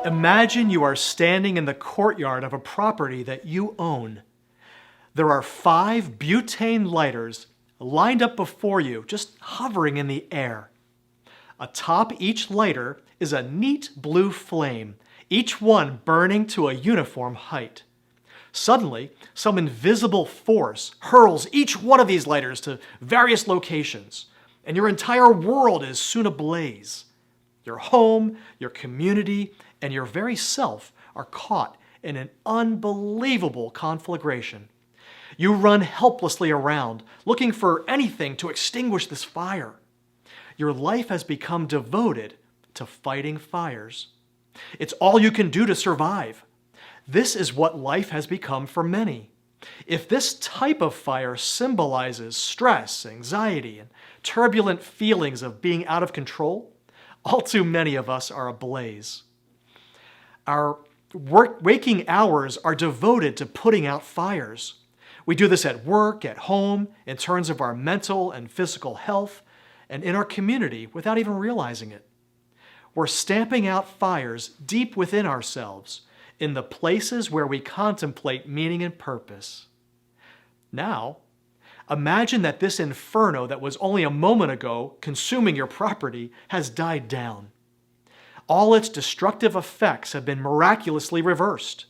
Imagine you are standing in the courtyard of a property that you own. There are 5 butane lighters lined up before you, just hovering in the air. Atop each lighter is a neat blue flame, each one burning to a uniform height. Suddenly, some invisible force hurls each one of these lighters to various locations, and your entire world is soon ablaze. Your home, your community, and your very self are caught in an unbelievable conflagration. You run helplessly around, looking for anything to extinguish this fire. Your life has become devoted to fighting fires. It's all you can do to survive. This is what life has become for many. If this type of fire symbolizes stress, anxiety, and turbulent feelings of being out of control, all too many of us are ablaze. Our waking hours are devoted to putting out fires. We do this at work, at home, in terms of our mental and physical health, and in our community without even realizing it. We're stamping out fires deep within ourselves, in the places where we contemplate meaning and purpose. Now, imagine that this inferno that was only a moment ago consuming your property has died down. All its destructive effects have been miraculously reversed.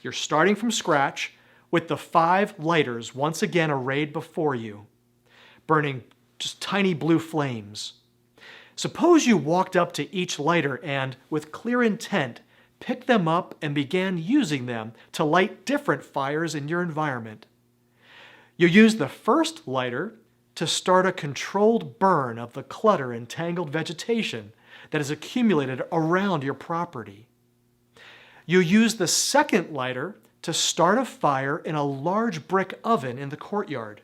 You're starting from scratch with the 5 lighters once again arrayed before you, burning just tiny blue flames. Suppose you walked up to each lighter and, with clear intent, picked them up and began using them to light different fires in your environment. You use the first lighter to start a controlled burn of the clutter and tangled vegetation that has accumulated around your property. You use the second lighter to start a fire in a large brick oven in the courtyard.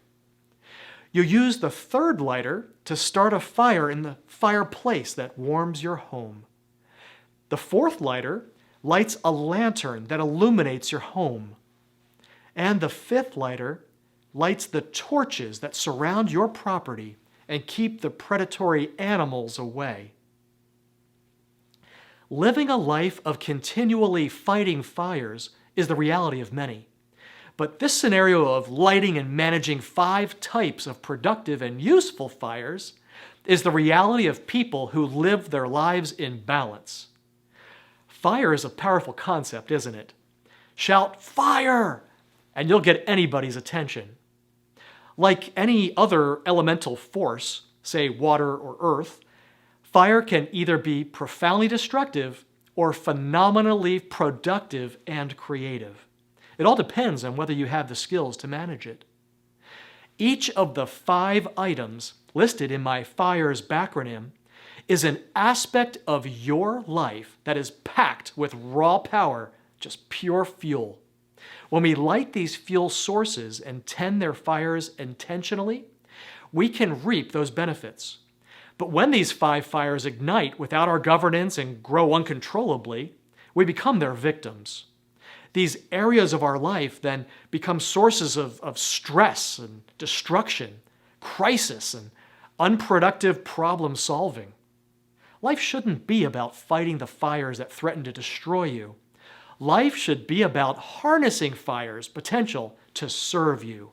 You use the third lighter to start a fire in the fireplace that warms your home. The fourth lighter lights a lantern that illuminates your home. And the fifth lighter lights the torches that surround your property and keep the predatory animals away. Living a life of continually fighting fires is the reality of many. But this scenario of lighting and managing 5 types of productive and useful fires is the reality of people who live their lives in balance. Fire is a powerful concept, isn't it? Shout, "Fire!" and you'll get anybody's attention. Like any other elemental force, say water or earth, fire can either be profoundly destructive or phenomenally productive and creative. It all depends on whether you have the skills to manage it. Each of the 5 items listed in my FIRES backronym is an aspect of your life that is packed with raw power, just pure fuel. When we light these fuel sources and tend their fires intentionally, we can reap those benefits. But when these 5 fires ignite without our governance and grow uncontrollably, we become their victims. These areas of our life then become sources of stress and destruction, crisis, and unproductive problem solving. Life shouldn't be about fighting the fires that threaten to destroy you. Life should be about harnessing fire's potential to serve you.